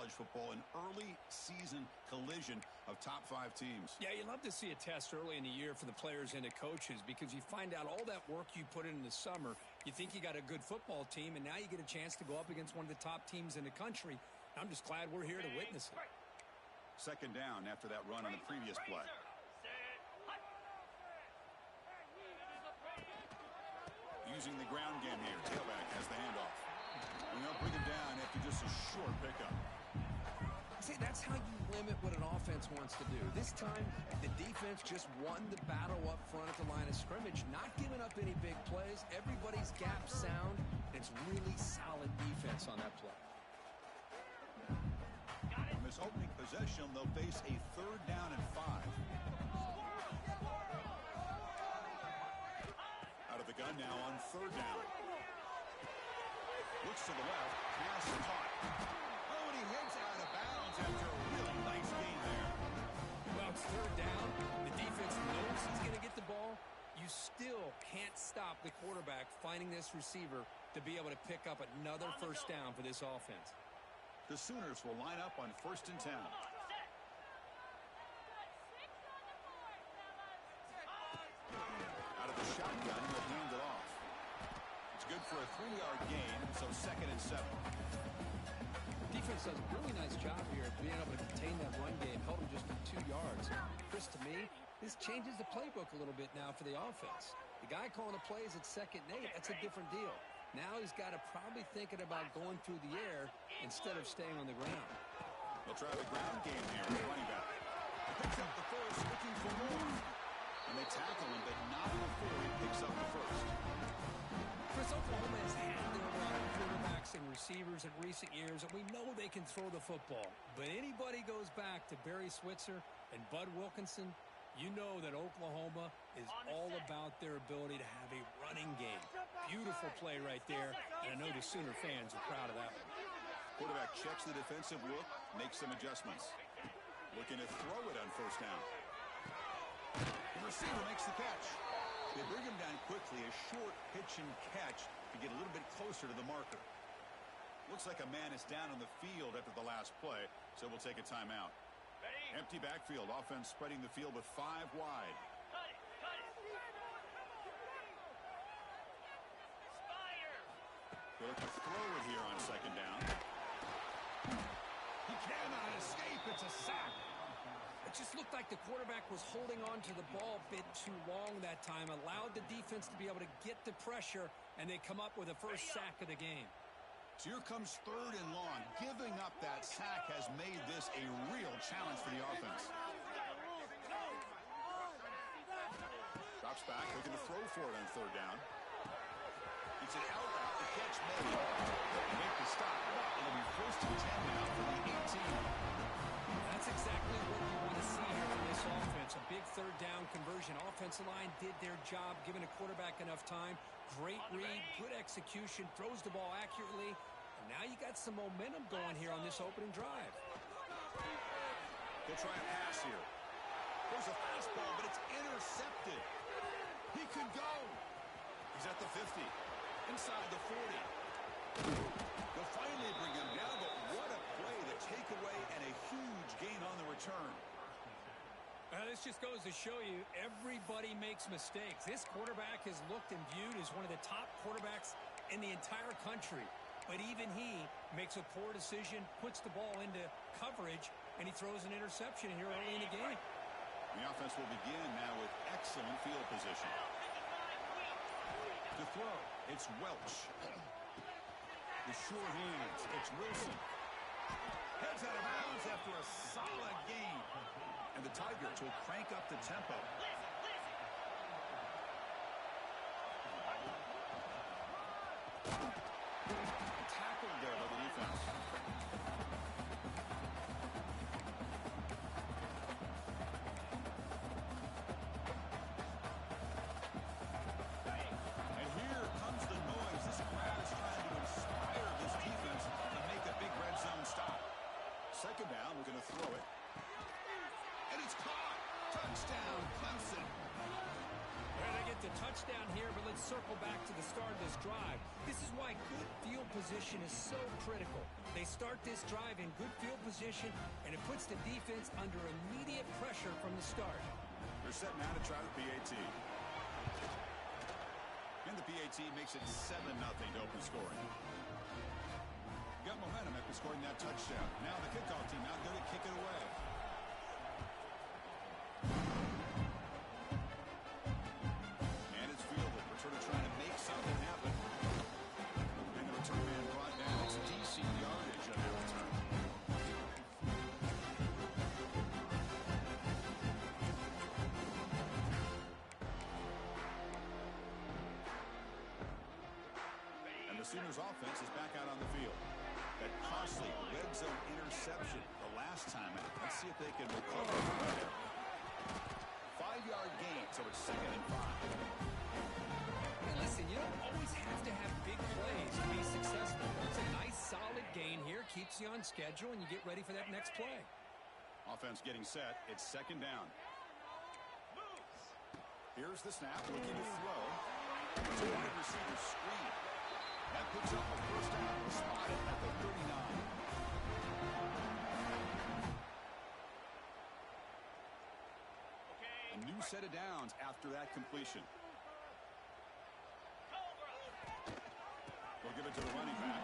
college football, an early season collision of top 5 teams. Yeah, you love to see a test early in the year for the players and the coaches because you find out all that work you put in the summer. You think you got a good football team, and now you get a chance to go up against one of the top teams in the country. I'm just glad we're here to witness it. Second down after that run on the previous play. Using the ground game here. Tailback has the handoff. And they'll bring him down after just a short pickup. See, that's how you limit what an offense wants to do. This time, the defense just won the battle up front at the line of scrimmage, not giving up any big plays. Everybody's gap sound. It's really solid defense on that play. On this opening possession, they'll face a 3rd down and 5. Out of the gun now on 3rd down. Looks to the left. Pass caught. Oh, and he heads out of bounds after a really nice gain there. Well, it's 3rd down. The defense knows he's going to get the ball. You still can't stop the quarterback finding this receiver to be able to pick up another 1st down for this offense. The Sooners will line up on 1st and 10. Out of the shotgun, he'll hand it off. It's good for a 3-yard gain, so 2nd and 7. Defense does a really nice job here of being able to contain that run game, held him just for 2 yards. Chris, to me, this changes the playbook a little bit now for the offense. The guy calling the plays at 2nd and 8, that's a different deal. Now he's got to probably thinking about going through the air instead of staying on the ground. They'll try the ground game here with running back. He picks up the first, looking for more. And they tackle him, but not before he picks up the first. Chris, Oklahoma has had their run of quarterbacks and receivers in recent years, and we know they can throw the football. But anybody goes back to Barry Switzer and Bud Wilkinson, you know that Oklahoma is all about their ability to have a running game. Beautiful play right there, and I know the Sooner fans are proud of that one. Quarterback checks the defensive look, makes some adjustments. Looking to throw it on 1st down. The receiver makes the catch. They bring him down quickly, a short pitch and catch to get a little bit closer to the marker. Looks like a man is down on the field after the last play, so we'll take a timeout. Empty backfield, offense spreading the field with 5 wide. They look to throw it here on 2nd down. He cannot escape. It's a sack. It just looked like the quarterback was holding on to the ball a bit too long that time, allowed the defense to be able to get the pressure, and they come up with the first sack of the game. So here comes 3rd and long. Giving up that sack has made this a real challenge for the offense. Drops back, looking to throw for it on 3rd down. It's an out route. The catch made. They make the stop. It'll be 1st and 10 now for the 18. That's exactly what you want to see here from this offense. A big 3rd down conversion. Offensive line did their job, giving a quarterback enough time. Great read, good execution, throws the ball accurately. And now you got some momentum going here on this opening drive. He'll try a pass here. There's a fastball, but it's intercepted. He could go. He's at the 50. Inside the 40. They'll finally bring him down, but what a play, the takeaway, and a huge gain on the return. This just goes to show you everybody makes mistakes. This quarterback is looked and viewed as one of the top quarterbacks in the entire country. But even he makes a poor decision, puts the ball into coverage, and he throws an interception here early in the game. The offense will begin now with excellent field position. To throw, it's Welch. The short hands, it's Wilson. Heads out of bounds after a solid gain. And the Tigers will crank up the tempo. Tackled there by the defense. And here comes the noise. This crowd is trying to inspire this defense to make a big red zone stop. 2nd down, we're going to throw it. And it's caught. Touchdown, Clemson. Well, they get the touchdown here, but let's circle back to the start of this drive. This This is why good field position is so critical. They start this drive in good field position, and it puts the defense under immediate pressure from the start. They're set now to try the PAT. And the PAT makes it 7-0 to open scoring. Got momentum after scoring that touchdown. Now the kickoff team out there to kick it away. And it's fielded. Returner trying to make something happen. And the return man brought down. It's decent yardage on that return. And the Sooners offense is back out on the field. That costly red zone interception the last time. Let's see if they can recover from that. 5-yard gain, so it's 2nd and 5. Hey, listen, you don't always have to have big plays to be successful. It's a nice, solid gain here. Keeps you on schedule, and you get ready for that next play. Offense getting set. It's 2nd down. Here's the snap, looking to throw. It's a wide receiver screen. That puts up a first down, spotted at the 39. A new set of downs after that completion. We'll give it to the running back.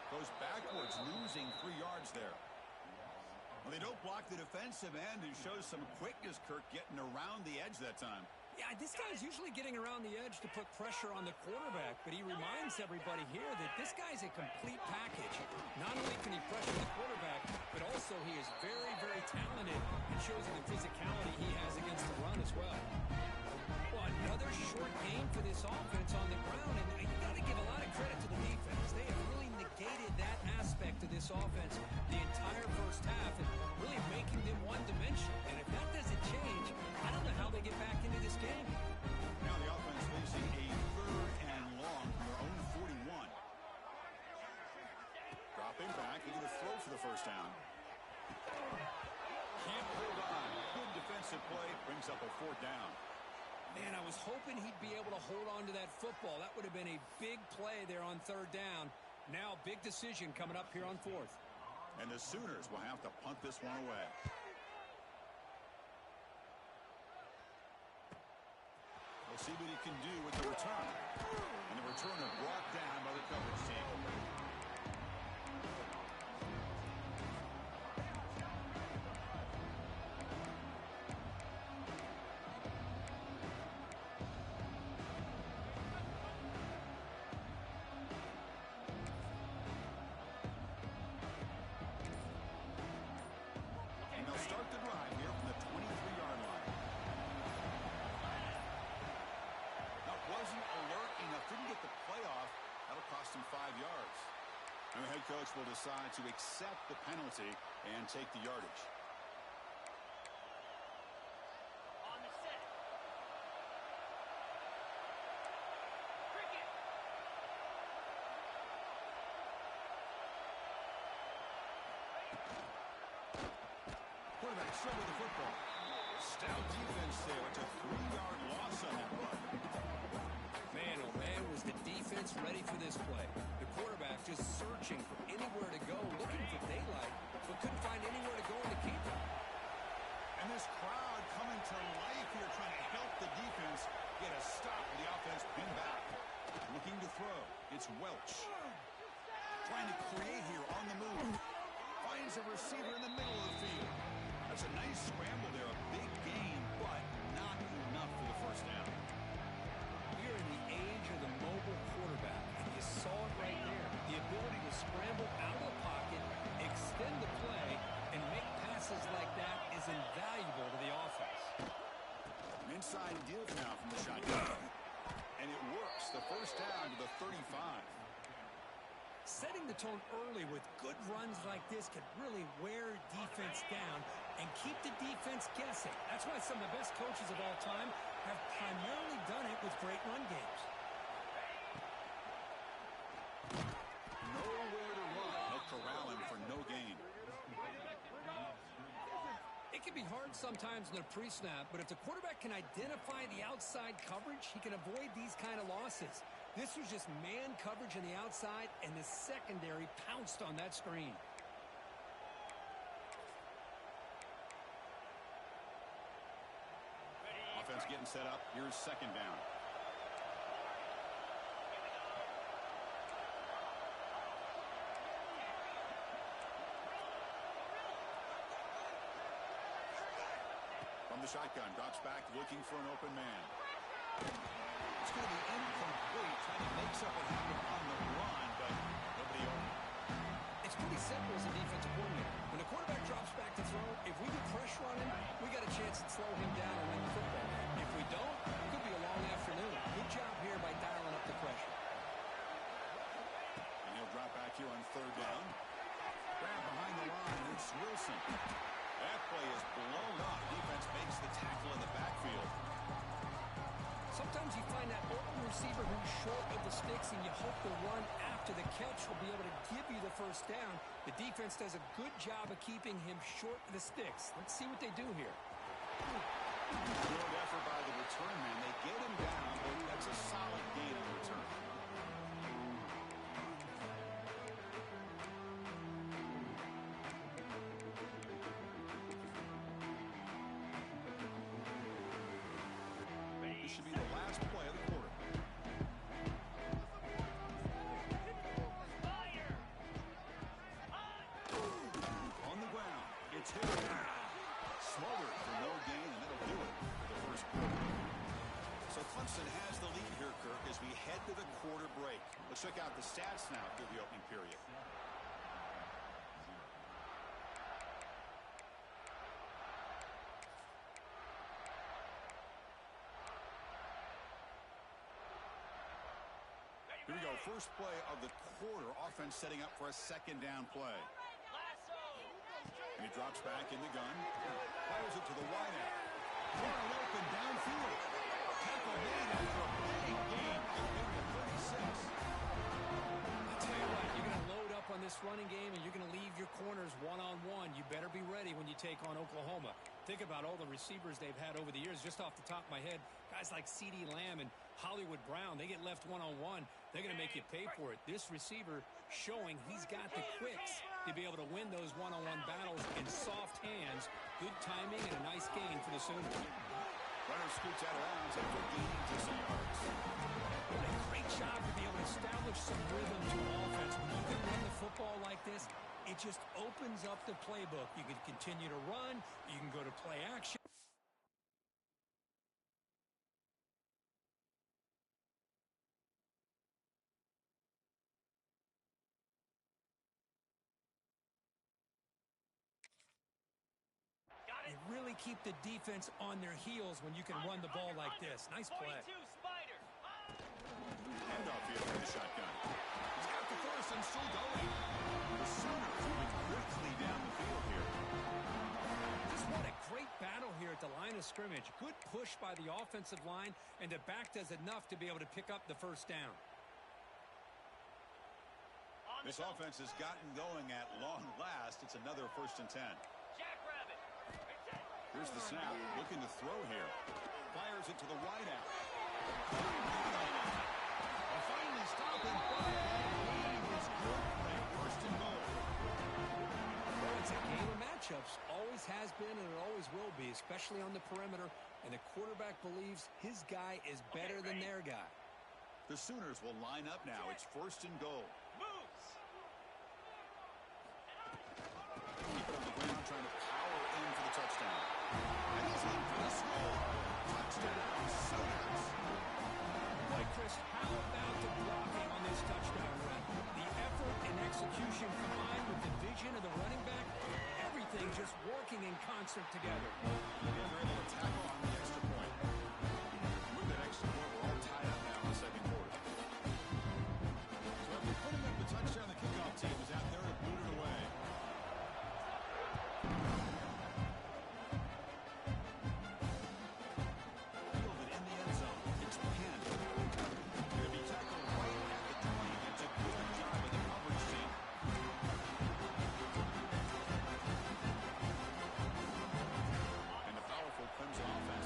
Goes backwards, losing 3 yards there. Well, they don't block the defensive end and shows some quickness, Kirk, getting around the edge that time. Yeah, this guy's usually getting around the edge to put pressure on the quarterback, but he reminds everybody here that this guy's a complete package. Not only can he pressure the quarterback, but also he is very, very talented and shows the physicality he has against the run as well. Well, another short game for this offense on the ground, and you got to give a lot of credit to the defense. They have really negated that aspect of this offense the entire first half and really making them one-dimensional. And if that doesn't change, I don't know how they get back into this game. Now the offense facing a 3rd and long from their own 41. Dropping back, he's going to throw for the first down. Can't hold on. Good defensive play, brings up a 4th down. Man, I was hoping he'd be able to hold on to that football. That would have been a big play there on 3rd down. Now, big decision coming up here on 4th. And the Sooners will have to punt this one away. We'll see what he can do with the return. And the returner brought down by the coverage team. And they'll start the drive here from the 23-yard line. Wasn't alert enough, didn't get the playoff. That'll cost him 5 yards. And the head coach will decide to accept the penalty and take the yardage. On the set. Cricket. Quarterback struggled with the football. Stout defense there. It's a 3-yard loss on that run. Man, oh man, was the defense ready for this play. The quarterback just searching for anywhere to go, looking for daylight, but couldn't find anywhere to go in the keeper. And this crowd coming to life here, trying to help the defense get a stop. The offense pinned back. Looking to throw. It's Welch. Trying to create here on the move. Finds a receiver in the middle of the field. That's a nice scramble there. A big gain, but not enough for the first down. We're in the age of the mobile quarterback, and you saw it right there. The ability to scramble out of the pocket, extend the play, and make passes like that is invaluable to the offense. An inside give now from the shotgun. And it works. The first down to the 35. Setting the tone early with good runs like this can really wear defense down and keep the defense guessing. That's why some of the best coaches of all time have primarily done it with great run games. Nowhere to run. They'll corral him for no gain. It can be hard sometimes in a pre-snap, but if the quarterback can identify the outside coverage, he can avoid these kind of losses. This was just man coverage on the outside, and the secondary pounced on that screen. Offense getting set up. Here's second down. From the shotgun, drops back, looking for an open man. It's going to be incomplete, trying to make something happen on the run, but nobody open. It's pretty simple as a defensive coordinator. When the quarterback drops back to throw, if we get pressure on him, we got a chance to slow him down and win the football. If we don't, it could be a long afternoon. Good job here by dialing up the pressure. And he'll drop back here on third down. Grab behind the line, it's Wilson. That play is blown up. Defense makes the tackle in the backfield. Sometimes you find that open receiver who's short of the sticks, and you hope the run after the catch will be able to give you the first down. The defense does a good job of keeping him short of the sticks. Let's see what they do here. Good effort by the return man. They get him down, but that's a solid gain on the return. This should be the last play of the quarter. On the ground. It's hit. Smothered for no gain, and that'll do it for the first quarter. So Clemson has the lead here, Kirk, as we head to the quarter break. Let's check out the stats now through the opening period. Here we go. First play of the quarter. Offense setting up for a second down play. And he drops back in the gun. Fires it to the wide out. Wide open downfield. Tackle made after a big game. Into 36. I'll tell you what, you're going to load up on this running game, and you're going to leave your corners one-on-one. You better be ready when you take on Oklahoma. Think about all the receivers they've had over the years. Just off the top of my head, guys like CeeDee Lamb and Hollywood Brown, they get left one-on-one. They're going to make you pay for it. This receiver showing he's got the quicks to be able to win those one-on-one battles in soft hands. Good timing and a nice gain for the Sooners. Runner scoots out of bounds after gaining to some yards. What a great job to be able to establish some rhythm to an offense. When you can run the football like this, it just opens up the playbook. You can continue to run. You can go to play action. You really keep the defense on their heels when you can run the ball like this. Nice play. Handoff here from the shotgun. He's got the first and still going. The Sooners moving quickly down the field here. Just what a great battle here at the line of scrimmage. Good push by the offensive line, and the back does enough to be able to pick up the first down. This offense has gotten going at long last. It's another 1st and 10. Here's the snap, looking to throw here. Fires it to the wide out. Finally stopping. Gain is good. And 1st and goal. Well, it's a game of matchups. Always has been, and it always will be, especially on the perimeter. And the quarterback believes his guy is better than their guy. The Sooners will line up now. It's 1st and goal. Keep it on the ground, trying to power in for the touchdown. And he's in for the score. Touchdown, Sooners. Boy, Chris, how about the blocking on this touchdown run? The effort and execution combined with the vision of the running back, everything just working in concert together. And they're able to tackle on the extra point. With that extra point, we're all tied up now in the second quarter. So after putting up the touchdown, the kickoff team is out there to boot it away. Clemson offense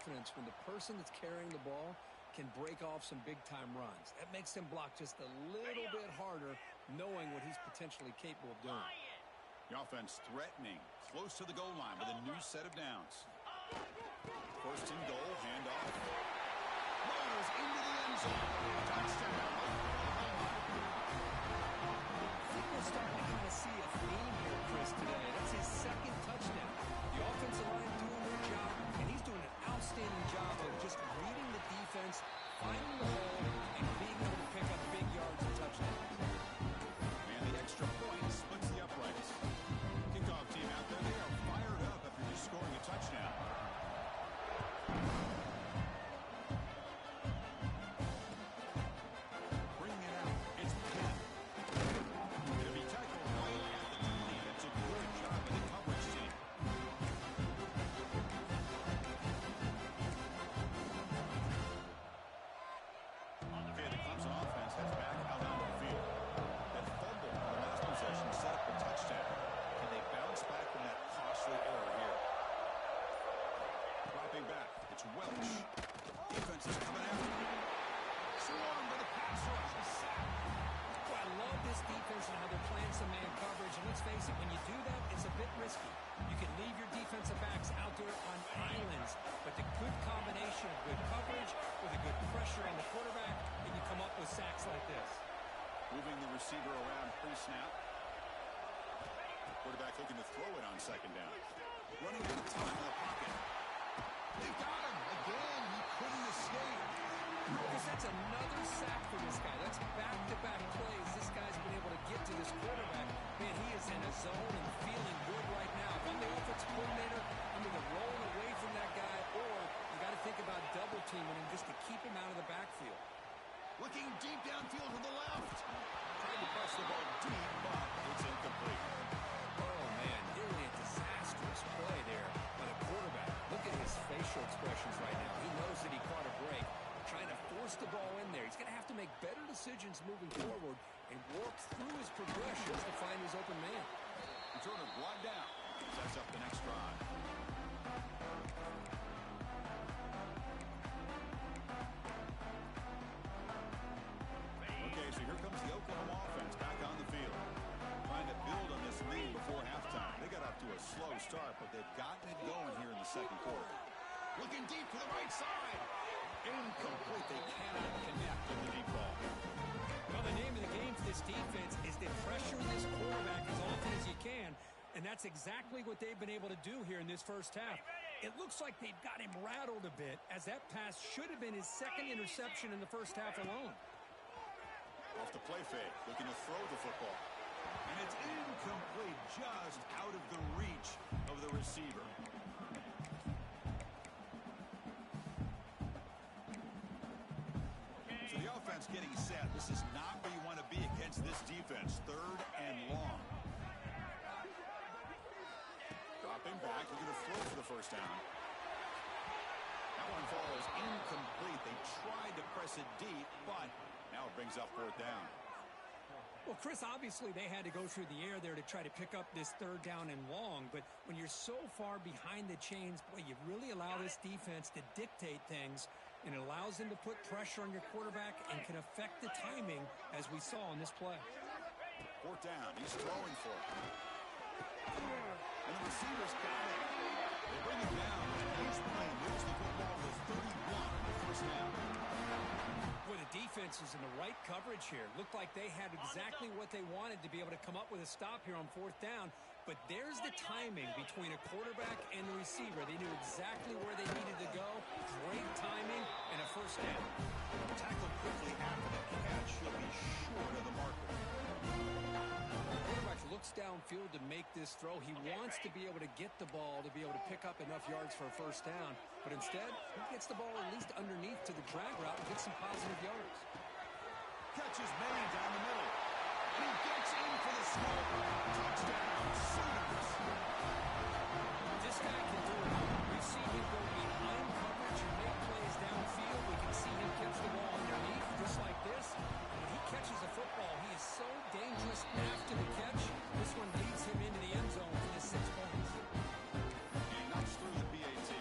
confidence when the person that's carrying the ball can break off some big-time runs. That makes him block just a little bit harder, knowing what he's potentially capable of doing. The offense threatening, close to the goal line with a new set of downs. First and goal, handoff. Rolls into the end zone. Touchdown. I think we're starting to kind of see a theme here, Chris, today. That's his second touchdown. The offensive line doing their job, and he's doing an outstanding job of just reading the defense, finding the hole, and being able to pick up big yards and touchdowns. And the extra point splits the uprights. Kickoff team out there, they are fired up after just scoring a touchdown. Bringing it out, it's Penn. Going to be tackled right at the 20. That's a good job by the coverage team. Okay, the Clemson offense heads back out onto the field. That fumble on the last possession set up a touchdown. Can they bounce back from that costly error here? Dropping back, it's Welch. Defense is coming after him. Swarmed by the pass rush. A sack. Well, I love this defense and how they're playing some man coverage. And let's face it, when you do that, it's a bit risky. You can leave your defensive backs out there on islands, but the good combination of good coverage with a good pressure on the quarterback, and you come up with sacks like this. Moving the receiver around pre-snap. Quarterback looking to throw it on second down. Running out of time in the pocket. They've got him again. He couldn't escape. Because that's another sack for this guy. That's back-to-back plays. This guy's been able to get to this quarterback. Man, he is in a zone and feeling good right now. If I'm the offensive coordinator, I'm either rolling away from that guy, or you got to think about double-teaming him just to keep him out of the backfield. Looking deep downfield to the left. Trying to pass the ball deep, but it's incomplete. Oh, man, nearly a disastrous play there by the quarterback. Look at his facial expressions right now. He knows that he caught a break, trying to force the ball in there. He's going to have to make better decisions moving forward and work through his progressions to find his open man. Returner brought down. Sets up the next drive. Okay, so here comes the Oklahoma offense back on the field. Trying to build on this lead before halftime. They got off to a slow start, but they've gotten it going here in the second quarter. Looking deep to the right side. Incomplete. They cannot connect with the deep ball. Well, the name of the game for this defense is to pressure this quarterback as often as you can, and that's exactly what they've been able to do here in this first half. It looks like they've got him rattled a bit, as that pass should have been his second interception in the first half alone. Off the play fake, looking to throw the football. And it's incomplete, just out of the reach of the receiver. So the offense getting set. This is not where you want to be against this defense. Third and long. Dropping back, looking to throw for the first down. That one falls incomplete. They tried to press it deep, but now it brings up fourth down. Well, Chris, obviously they had to go through the air there to try to pick up this third down and long, but when you're so far behind the chains, boy, you really allow this defense to dictate things, and it allows them to put pressure on your quarterback and can affect the timing, as we saw in this play. Fourth down, he's throwing for it. And the receiver's got it. They bring it down, and he's playing. Moves the football to 31 on the first down. Boy, the defense is in the right coverage here. Looked like they had exactly what they wanted to be able to come up with a stop here on fourth down. But there's the timing between a quarterback and the receiver. They knew exactly where they needed to go. Great timing and a first down. Tackled quickly after the catch. He'll be short of the marker. The quarterback looks downfield to make this throw. He wants to be able to get the ball to be able to pick up enough yards for a first down. But instead, he gets the ball at least underneath to the drag route and gets some positive yards. Catches made down the middle. And he gets in for the score. Touchdown, Sooners. This guy can do it all. We've seen him go behind coverage and make plays downfield. We can see him catch the ball underneath just like this. And when he catches the football, he is so dangerous after the catch. This one leads him into the end zone for the 6 points. And he knocks through the PAT.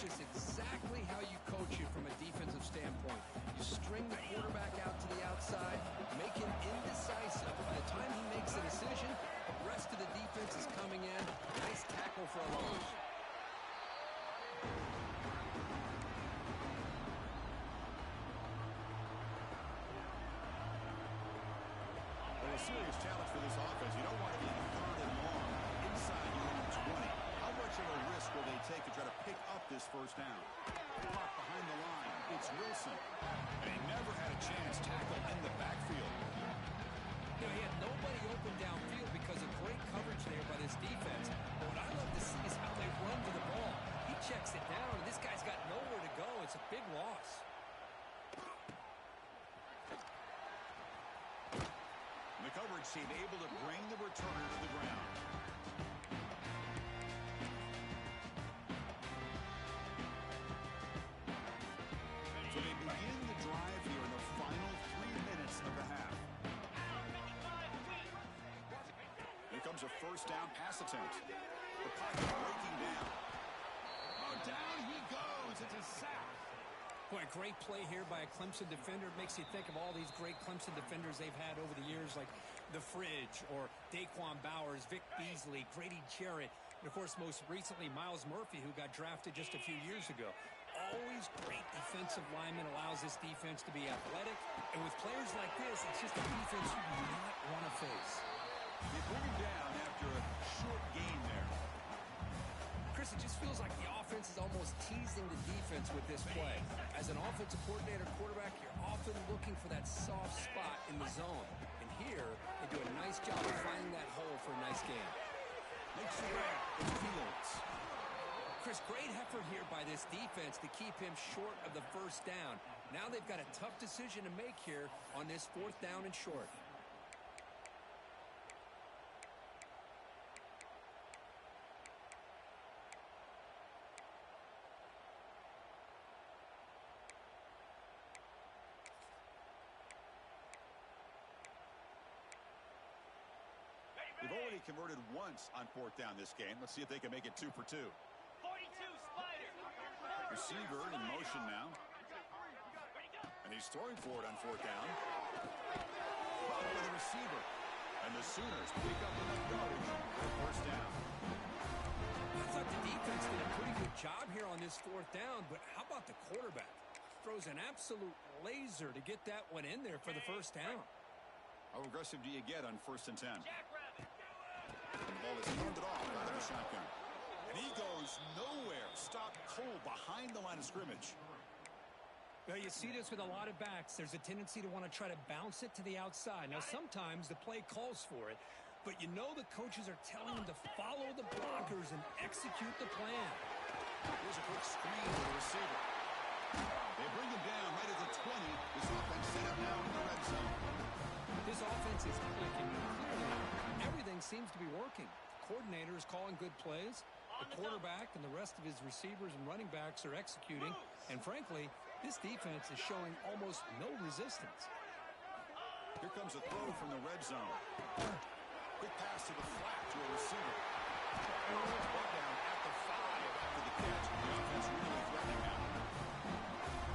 just exactly how you coach it from a defensive standpoint. You string the quarterback out to the outside, make him indecisive. By the time he makes a decision, the rest of the defense is coming in. Nice tackle for a loss. Well, a serious challenge for this offense. You don't want to be in 3rd and long inside your own 20. How much of a risk will they take to try to pick up this first down? Caught behind the line. It's Wilson. And he never had a chance tackled in the backfield. You know, he had nobody open downfield because of great coverage there by this defense. But what I love to see is how they run to the ball. He checks it down, and this guy's got nowhere to go. It's a big loss. And the coverage team able to bring the returner to the ground. So they begin the drive here in the final 3 minutes of the half. Here comes a first down pass attempt. The pocket breaking down. Oh, down he goes. It's a sack. Boy, great play here by a Clemson defender. It makes you think of all these great Clemson defenders they've had over the years, like The Fridge or Daquan Bowers, Vic Beasley, Grady Jarrett, and, of course, most recently, Myles Murphy, who got drafted just a few years ago. Always great defensive lineman, allows this defense to be athletic. And with players like this, it's just a defense you do not want to face. They bring him down after a short gain there. Chris, it just feels like the offense is almost teasing the defense with this play. As an offensive coordinator quarterback, you're often looking for that soft spot in the zone. And here, they do a nice job of finding that hole for a nice gain. Makes the grab. It's Fields. Chris, great effort here by this defense to keep him short of the first down. Now they've got a tough decision to make here on this 4th down and short. They've already converted once on 4th down this game. Let's see if they can make it 2 for 2. 42, Spider. Receiver in motion now. And he's throwing for it on 4th down. Caught by the receiver. And the Sooners pick up enough yardage for 1st down. I thought the defense did a pretty good job here on this 4th down, but how about the quarterback? Throws an absolute laser to get that one in there for the 1st down. How aggressive do you get on 1st and 10? Jackrabbit. And the ball is handed off out of the shotgun. And he goes nowhere. Stopped cold behind the line of scrimmage. Well, you see this with a lot of backs. There's a tendency to want to try to bounce it to the outside. Now, sometimes the play calls for it, but you know the coaches are telling them to follow the blockers and execute the plan. Here's a quick screen to the receiver. They bring him down right at the 20. This offense set up now in the red zone. This offense is clicking clearly. Everything seems to be working. The coordinator is calling good plays. The quarterback and the rest of his receivers and running backs are executing. And frankly, this defense is showing almost no resistance. Here comes a throw from the red zone. Quick pass to the flat to a receiver. Ball down at the 5 after the catch. The offense really threatening now.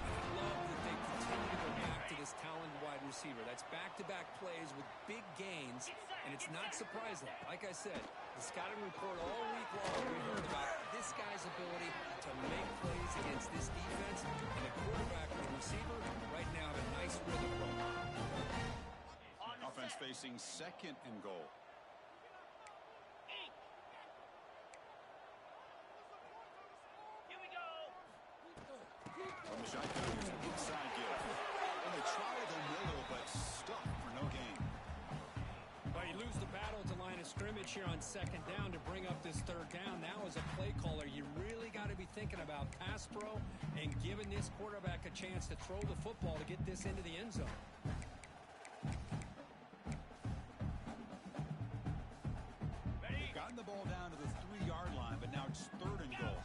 I love that they continue to go back to this talented wide receiver. That's back-to-back plays with big gains, and it's not surprising. Like I said, the scouting report all week long, we heard about this guy's ability to make plays against this defense, and the quarterback and the receiver right now have a nice rhythm going. Offense facing 2nd and goal. Here we go. From the shotgun, here's an inside give. And they try the middle, but stuck for no gain. Well, you lose the battle to line of scrimmage here on 2nd down to bring up this 3rd down. Now, as a play caller, you really got to be thinking about pass pro and giving this quarterback a chance to throw the football to get this into the end zone. They've gotten the ball down to the 3-yard line, but now it's 3rd and goal.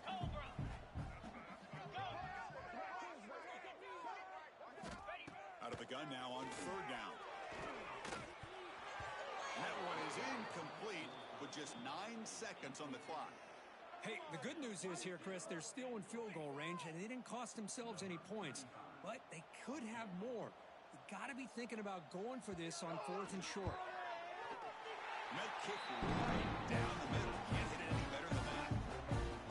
Cobra. Go. Out of the gun now on 3rd down. And that one is incomplete with just 9 seconds on the clock. Hey, the good news is here, Chris, they're still in field goal range, and they didn't cost themselves any points. But they could have more. You got to be thinking about going for this on 4th and short. Med kick right down the middle. Can't hit it any better than that.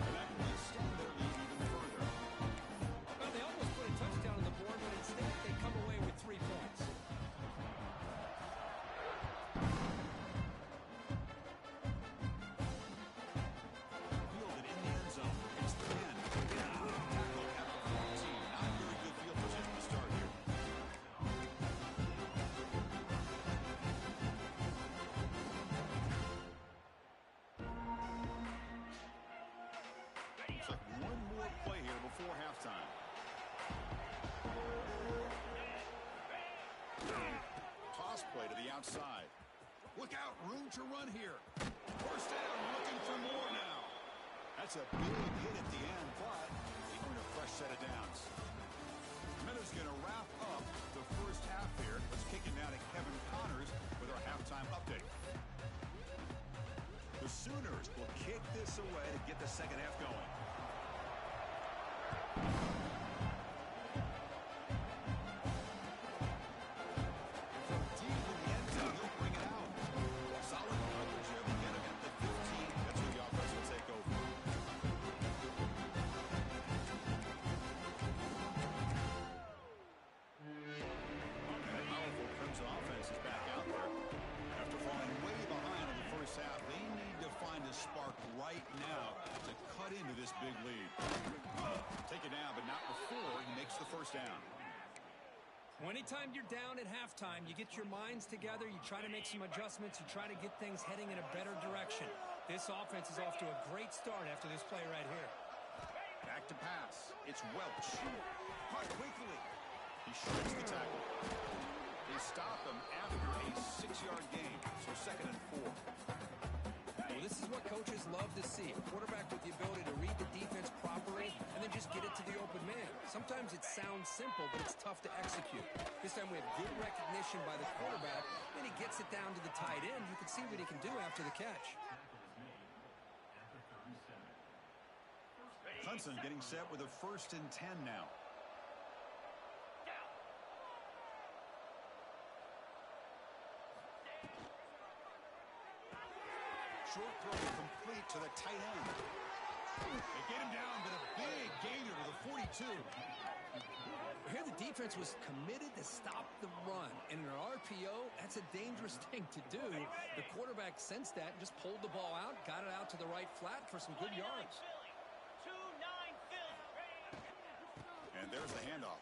And that will extend their lead even further. Well, they almost put a touchdown on the board, but instead they come away with 3 points. Fielded in the end zone. It's 10. Tackle at the 14. Not a very good field position to start here. Looks like one more play here before halftime. Toss play to the outside. Look out, room to run here. First down, looking for more now. That's a big hit at the end, but they earn a fresh set of downs. Miller's going to wrap up the first half here. Let's kick it now to Kevin Connors with our halftime update. The Sooners will kick this away to get the second half going. From deep in the end zone, he'll bring it out. Solid coverage there. They get him at the 15. That's where the offense will take over. That powerful Clemson offense is back out there. After falling way behind in the first half, they need to find a spark right now to cut into this big lead. Take it down, but not before he makes the first down. Anytime you're down at halftime, you get your minds together, you try to make some adjustments, you try to get things heading in a better direction. This offense is off to a great start after this play right here. Back to pass. It's Welch. Caught quickly. He shreds the tackle. They stop him after a 6-yard gain, so 2nd and 4. Well, this is what coaches love to see. A quarterback with the ability to read the defense properly and then just get it to the open man. Sometimes it sounds simple, but it's tough to execute. This time we have good recognition by the quarterback, and he gets it down to the tight end. You can see what he can do after the catch. Clemson getting set with a 1st and 10 now. Short throw complete to the tight end. They get him down, but a big gainer to the 42. Here the defense was committed to stop the run. And in an RPO, that's a dangerous thing to do. The quarterback sensed that and just pulled the ball out, got it out to the right flat for some good yards. 2-9 Philly. And there's the handoff.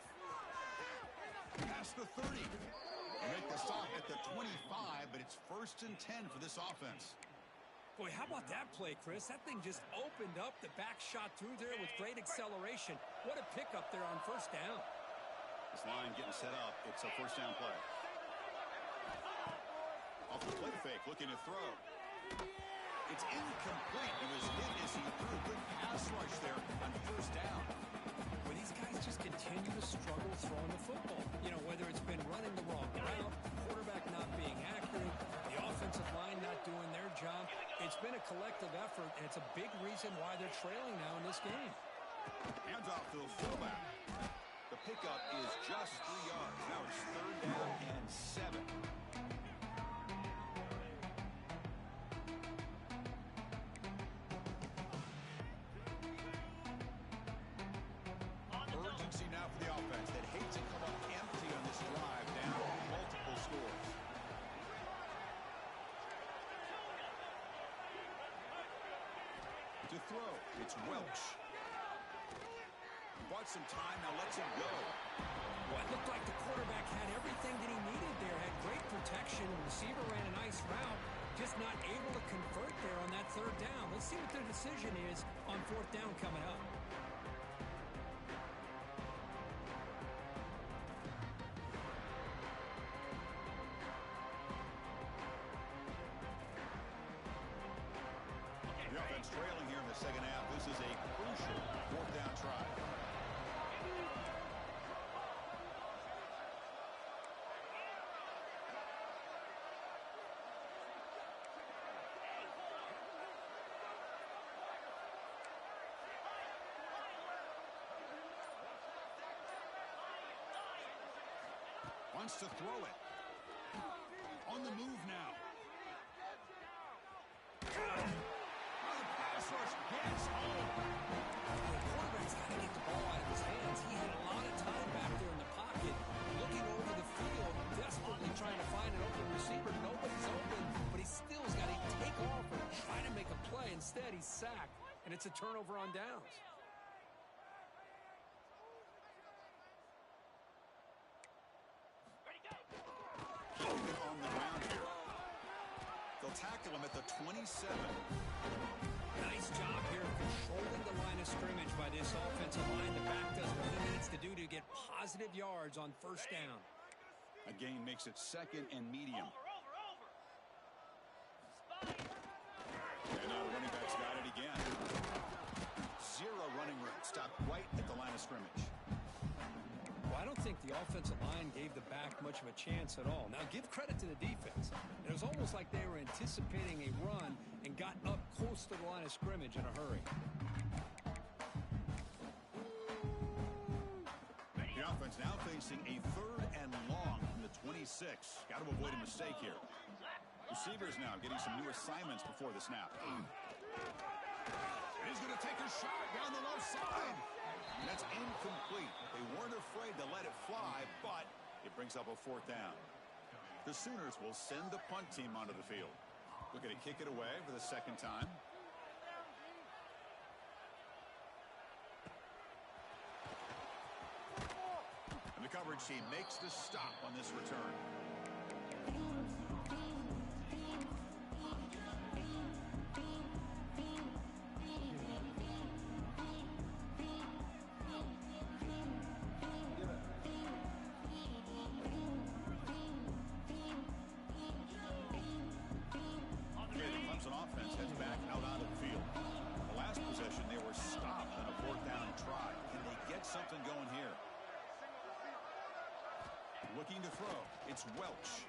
Past the 30. They make the stop at the 25, but it's 1st and 10 for this offense. Boy, how about that play, Chris? That thing just opened up. The back shot through there with great acceleration. What a pickup there on 1st down. This line getting set up. It's a 1st down play. Off the play fake, looking to throw. It's incomplete. It was hit as he threw a good pass rush there on 1st down. Well, these guys just continue to struggle throwing the football. You know, whether it's been running the wrong route, quarterback not being accurate, the offensive line not doing their job. It's been a collective effort, and it's a big reason why they're trailing now in this game. Hands off to the fullback. The pickup is just 3 yards. Now it's 3rd down and 7. Urgency now for the offense that hates to come up empty on this drive, down multiple scores. To throw, it's Welch. Bought some time, now lets him go. Well, it looked like the quarterback had everything that he needed there. Had great protection. The receiver ran a nice route. Just not able to convert there on that 3rd down. Let's see what their decision is on 4th down coming up. The offense trailing here in the 2nd half. This is a crucial 4th down try. Wants to throw it. On the move now. The pass rush gets home. The quarterback's got to get the ball out of his hands. He had a lot of time back there in the pocket, looking over the field, desperately trying to find an open receiver. Nobody's open, but he still's got to take off and try to make a play. Instead, he's sacked, and it's a turnover on downs. Keeping it on the ground here. They'll tackle him at the 27. Nice job here controlling the line of scrimmage by this offensive line. The back does what he needs to do to get positive yards on first down. A gain makes it second and medium. And now the running back's got it again. Zero running room. Stopped right at the line of scrimmage. Well, I don't think the offensive line gave the back much of a chance at all. Now, give credit to the defense. It was almost like they were anticipating a run and got up close to the line of scrimmage in a hurry. The offense now facing a third and long from the 26. Got to avoid a mistake here. Receivers now getting some new assignments before the snap. He's going to take a shot down the left side. And that's incomplete. They weren't afraid to let it fly, but it brings up a fourth down. The Sooners will send the punt team onto the field. Looking to kick it away for the second time. And the coverage team makes the stop on this return. Clemson offense heads back out onto the field. The last possession, they were stopped on a fourth down try. Can they get something going here? Looking to throw. It's Welch.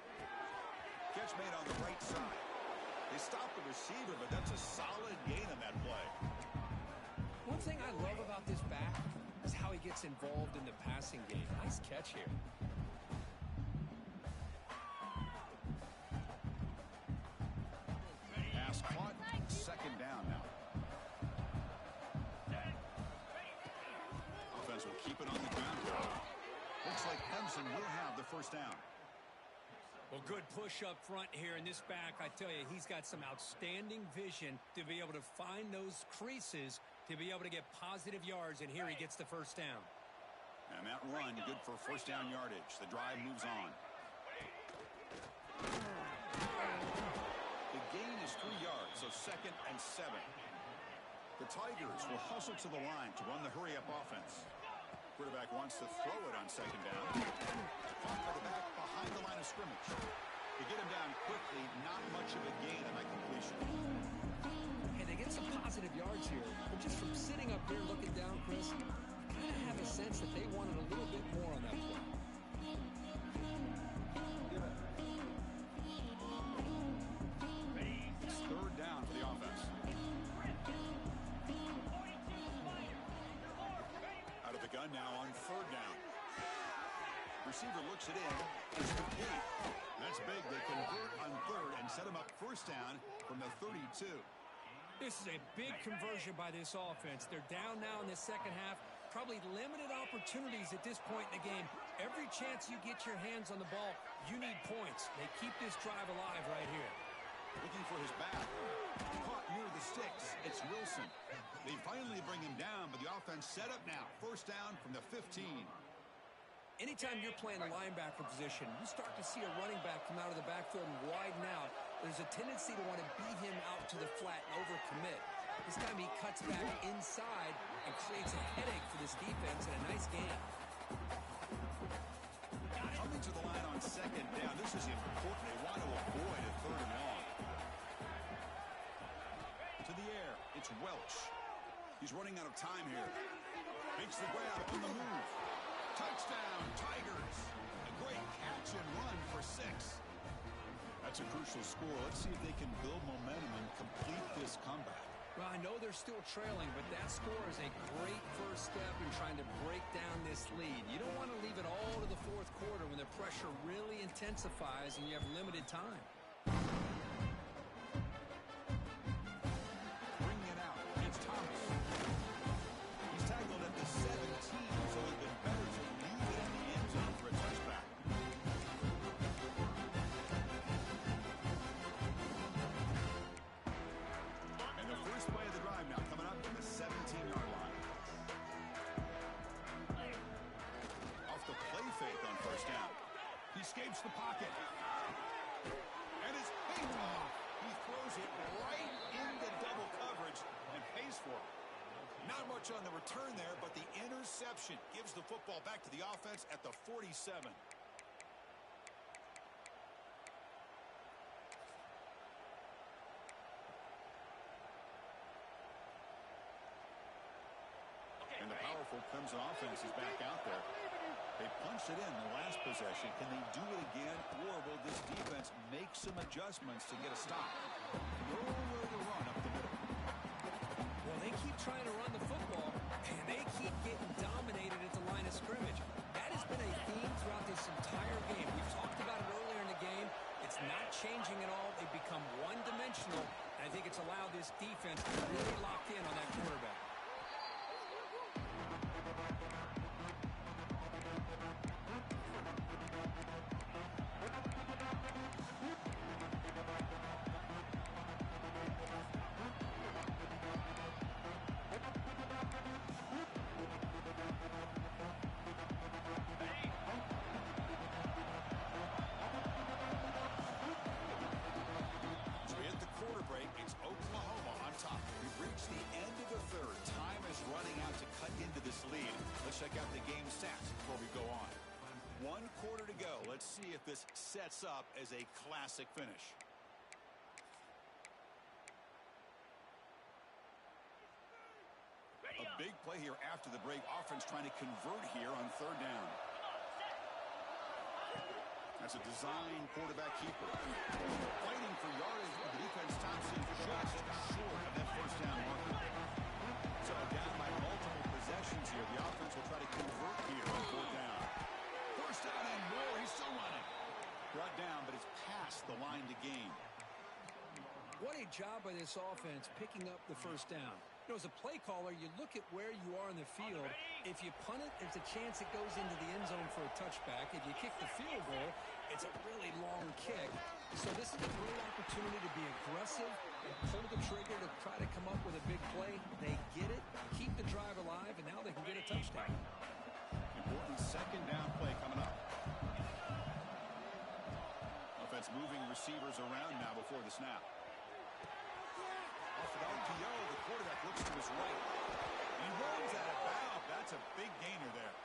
Catch made on the right side. They stopped the receiver, but that's a solid gain on that play. One thing I love about this back is how he gets involved in the passing game. Nice catch here. Pass caught. Second down now. Offense will keep it on the ground. Looks like Clemson will have the first down. Well, good push up front here in this back. I tell you, he's got some outstanding vision to be able to find those creases to be able to get positive yards, and here he gets the first down. And that run, good for first down yardage. The drive moves on. The gain is 3 yards, so second and 7. The Tigers will hustle to the line to run the hurry-up offense. Quarterback wants to throw it on second down. Caught by the back behind the line of scrimmage. To get him down quickly, not much of a gain on that completion. Hey, they get some positive yards here, but just from sitting up here looking down, Chris, you kind of have a sense that they wanted a little bit more on that play. It's third down for the offense. Out of the gun now on third down. Receiver looks it in. It's complete. That's big. They convert on third and set him up first down from the 32. This is a big conversion by this offense. They're down now in the second half. Probably limited opportunities at this point in the game. Every chance you get your hands on the ball, you need points. They keep this drive alive right here. Looking for his back. Caught near the sticks. It's Wilson. They finally bring him down, but the offense set up now. First down from the 15. Anytime you're playing a linebacker position, you start to see a running back come out of the backfield and widen out. There's a tendency to want to beat him out to the flat and overcommit. This time he cuts back inside and creates a headache for this defense and a nice gain. Coming to the line on second down. This is important. They want to avoid a third and long. To the air. It's Welch. He's running out of time here. Makes the grab on the move. Touchdown, Tigers. A great catch and run for 6. That's a crucial score. Let's see if they can build momentum and complete this comeback. Well, I know they're still trailing, but that score is a great first step in trying to break down this lead. You don't want to leave it all to the fourth quarter when the pressure really intensifies and you have limited time. Bringing it out. It's Thomas. He's tackled at the 17, so it'd been better to leave it in the end zone for a touchback. And the first play of the drive now coming up from the 17-yard line. Off the play fake on first down. He escapes the pocket. And it's picked off. He throws it right into double coverage and pays for it. Not much on the return there, but the interception gives the football back to the offense at the 47. And the powerful Clemson offense is back out there. They punched it in the last possession. Can they do it again, or will this defense make some adjustments to get a stop? Nowhere to run up the middle. Well, they keep trying to run the football, and they keep getting dominated at the line of scrimmage. That has been a theme throughout this entire game. We've talked about it earlier in the game. It's not changing at all. They've become one-dimensional, and I think it's allowed this defense to really lock in on that quarterback. Check out the game stats before we go on. 1 quarter to go. Let's see if this sets up as a classic finish. A big play here after the break. Offense trying to convert here on third down. That's a design quarterback keeper. Fighting for yardage with the defense. Thompson just short of that first down marker. So down by multiple possessions here. The offense will try to convert here on fourth down. First down and more. He's still running. Brought down, but it's past the line to gain. What a job by this offense picking up the first down. You know, as a play caller, you look at where you are in the field. If you punt it, there's a chance it goes into the end zone for a touchback. If you kick the field goal, it's a really long kick. So this is a great opportunity to be aggressive and pull the trigger to try to come up with a big play. They get it, keep the drive alive, and now they can get a touchdown. Important second down play coming up. Offense moving receivers around now before the snap. Off the RPO, the quarterback looks to his right. He runs out of bounds. That's a big gainer there.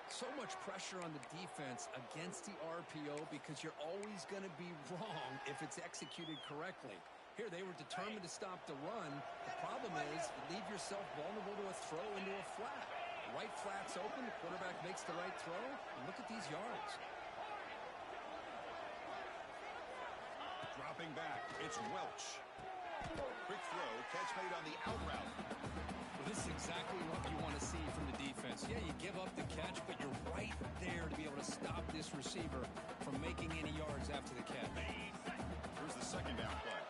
So much pressure on the defense against the RPO because you're always going to be wrong if it's executed correctly. Here, they were determined to stop the run. The problem is you leave yourself vulnerable to a throw into a flat. The right flat's open, the quarterback makes the right throw, and look at these yards. Dropping back, it's Welch. Quick throw, catch made on the out route. Well, this is exactly what you want to see from the defense. Yeah, you give up the catch, but you're right there to be able to stop this receiver from making any yards after the catch. Here's the second down play.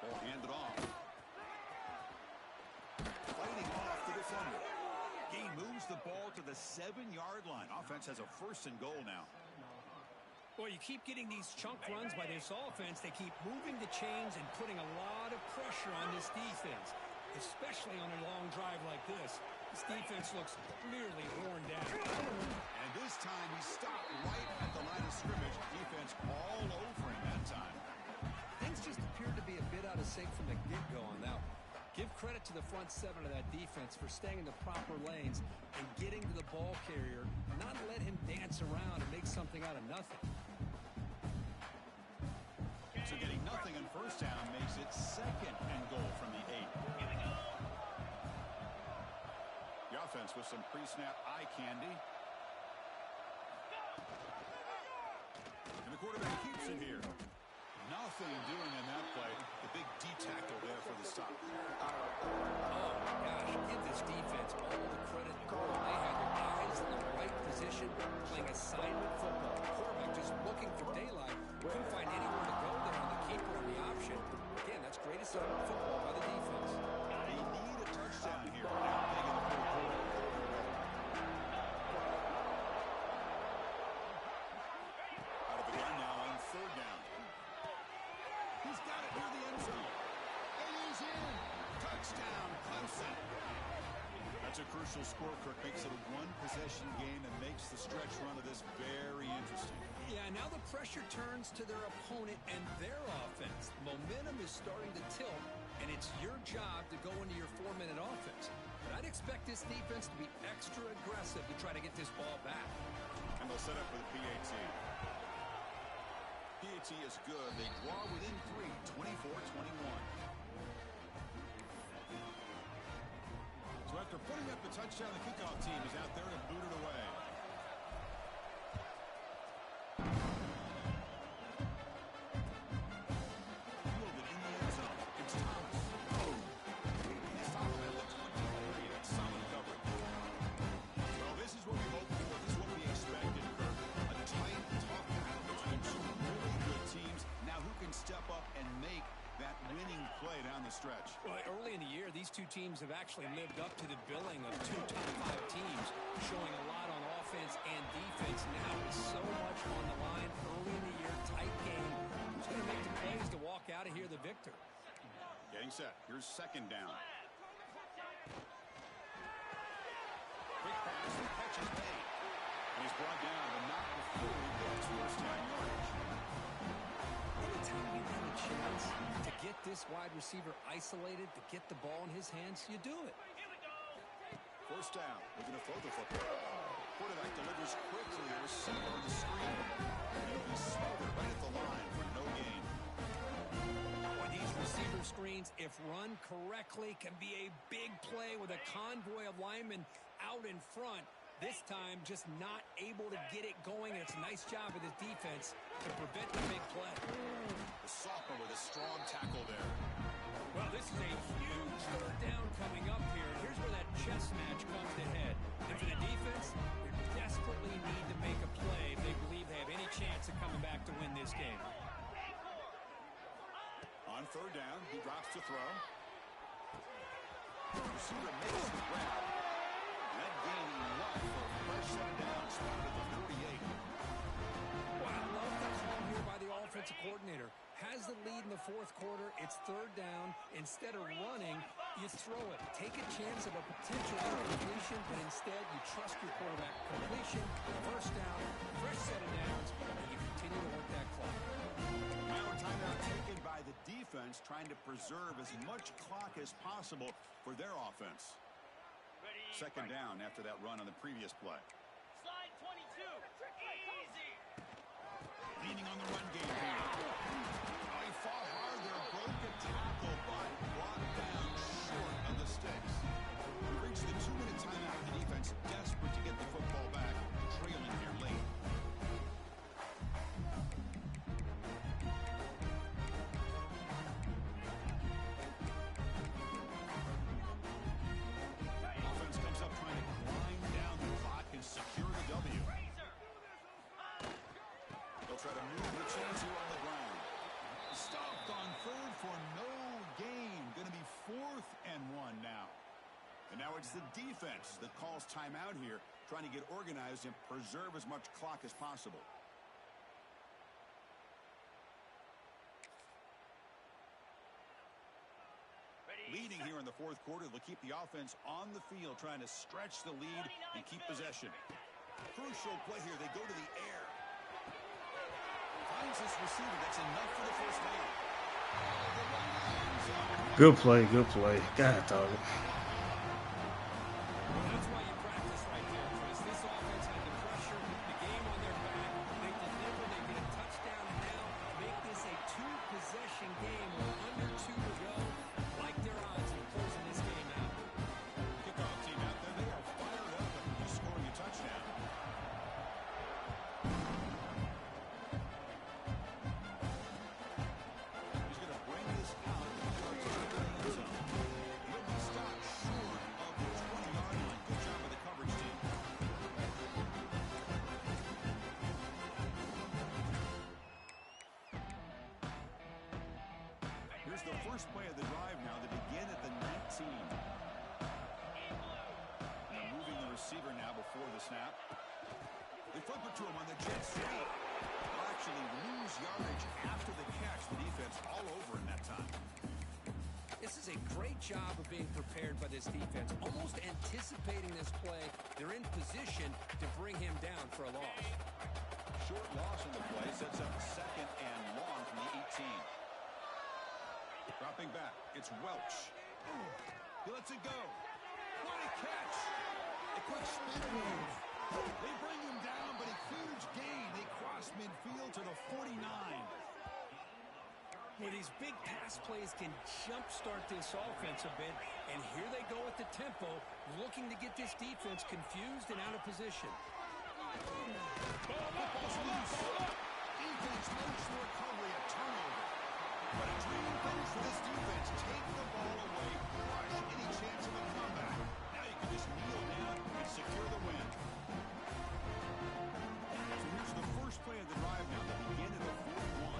Ball handed off. Fighting off the defender. He moves the ball to the 7-yard line. Offense has a first and goal now. Well, you keep getting these chunk runs by this offense. They keep moving the chains and putting a lot of pressure on this defense, especially on a long drive like this. This defense looks clearly worn down. And this time he stopped right at the line of scrimmage. Defense all over him that time. Things just appeared to be a bit out of sync from the get-go on that one. Give credit to the front seven of that defense for staying in the proper lanes and getting to the ball carrier, not let him dance around and make something out of nothing. So getting nothing on first down makes it second and goal from the 8. Here we go. The offense defense with some pre-snap eye candy. And the quarterback keeps it here. Nothing doing in that play. The big D tackle there for the stop. Oh, my gosh. Give this defense all the credit in the world. They had their eyes in the right position, playing assignment football. The quarterback just looking for daylight. Couldn't find anywhere to go there on the keeper on the option. Again, that's great assignment football by the defense. They need a touchdown here. Now big in the fourth quarter. Out of the gun now on third down. He's got it near the end zone. And he's in. Touchdown, Clemson. That's a crucial score, Kirk. Makes it a one-possession game and makes the stretch run of this very interesting. Yeah, now the pressure turns to their opponent and their offense. Momentum is starting to tilt, and it's your job to go into your 4-minute offense. But I'd expect this defense to be extra aggressive to try to get this ball back. And they'll set up for the PAT. PAT is good. They draw within 3, 24-21. So after putting up the touchdown, the kickoff team is out there to boot it away. Fielded in the end zone. It's Thomas. He's followed at the 23. That's solid coverage. Well, this is what we hoped for. This is what we expected, Kirk. A tight, tough battle between two really good teams. Now who can step up and make that winning play down the stretch? Well, early in the year, these two teams have actually lived up to the billing of two top 5 teams, showing a lot on offense and defense. Now with so much on the line early in the year, tight game. Who's going to make the plays to walk out of here the victor? Getting set. Here's second down. Quick pass and catch is made. And he's brought down, but not before he gets first down yardage. Anytime you have a chance to get this wide receiver isolated, to get the ball in his hands, you do it. First down. Looking to throw the football. Quarterback delivers quickly. The receiver on the screen. And he'll be smothered right at the line for no gain. Boy, these receiver screens, if run correctly, can be a big play with a convoy of linemen out in front. This time, just not able to get it going. And it's a nice job of the defense to prevent the big play. The sophomore with a strong tackle there. Well, this is a huge third down coming up here. Here's where that chess match comes to head. And for the defense, they desperately need to make a play if they believe they have any chance of coming back to win this game. On third down, he drops to throw. The receiver makes the grab. That gain left for a fresh set of downs, spotted at the 38. Wow, I love the call here by the offensive coordinator. Has the lead in the fourth quarter. It's third down. Instead of running, you throw it. Take a chance of a potential incompletion, but instead you trust your quarterback. Completion, first down, fresh set of downs, and you continue to work that clock. Now a timeout taken by the defense, trying to preserve as much clock as possible for their offense. Second down after that run on the previous play. Slide 22. Easy. Leaning on the run game here. Oh, he fought hard there, broke a tackle, but brought down short of the sticks. We reached the 2-minute timeout. The defense desperate to get the football back, trailing here late. Offense comes up trying to grind down the clock and secure the W. They'll try to move the chains here on the ground. Stopped on third for no gain. Going to be 4th and 1 now. And now it's the defense that calls timeout here, trying to get organized and preserve as much clock as possible. Leading here in the fourth quarter, they'll keep the offense on the field, trying to stretch the lead and keep possession. Crucial play here. They go to the air. Finds this receiver. That's enough for the first down. Good play, good play. God, dog. That's why you practice right there, Chris. This offense had the pressure, the game on their back. They deliver, they get a touchdown, and now make this a 2-possession game with under 2 to go. Like their odds in closing this game out. Kickoff team out there. They are fired first play of the drive now. They begin at the 19. They're moving the receiver now before the snap. They flip it to him on the jet sweep. They'll actually lose yardage after the catch. The defense all over in that time. This is a great job of being prepared by this defense, almost anticipating this play. They're in position to bring him down for a loss. Short loss on the play sets up second and long from the 18. Dropping back, it's Welch. He lets it go. What a catch! A quick spin move. They bring him down, but a huge gain. They cross midfield to the 49. Well, these big pass plays can jumpstart this offense a bit, and here they go at the tempo, looking to get this defense confused and out of position. Football's loose. Defense makes the recovery, a turnover. But a dream comes for this defense. Take the ball away, crush any chance of a comeback. Now you can just kneel down and secure the win. So here's the first play of the drive now. They begin at the 41.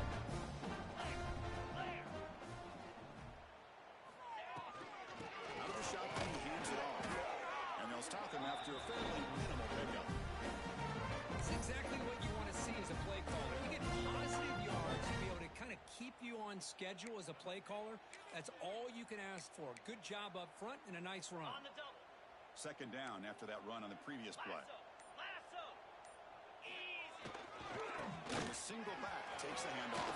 Out of the shotgun, he hands it off. And they'll stop him after a fairly minimal pickup. It's exactly what you want to see as a play caller. You get positive yards to be able to kind of keep you on schedule as a play caller. That's all you can ask for. Good job up front and a nice run. On the double. Second down after that run on the previous play. Lasso. Easy. And the single back takes the handoff.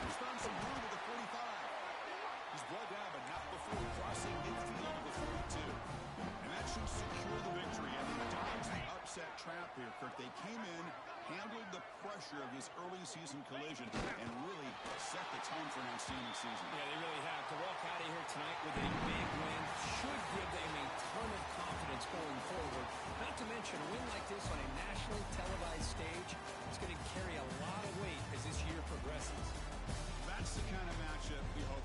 He's found some room at the 45. He's brought down, but not before crossing midfield to the 42. And that should secure the victory. And they dodged the upset trap here, Kirk. They came in, handled the pressure of this early season collision, and really set the tone for an outstanding season. Yeah, they really have. To walk out of here tonight with a big win should give them a ton of confidence going forward. Not to mention a win like this on a nationally televised stage is going to carry a lot of weight as this year progresses. That's the kind of matchup we hope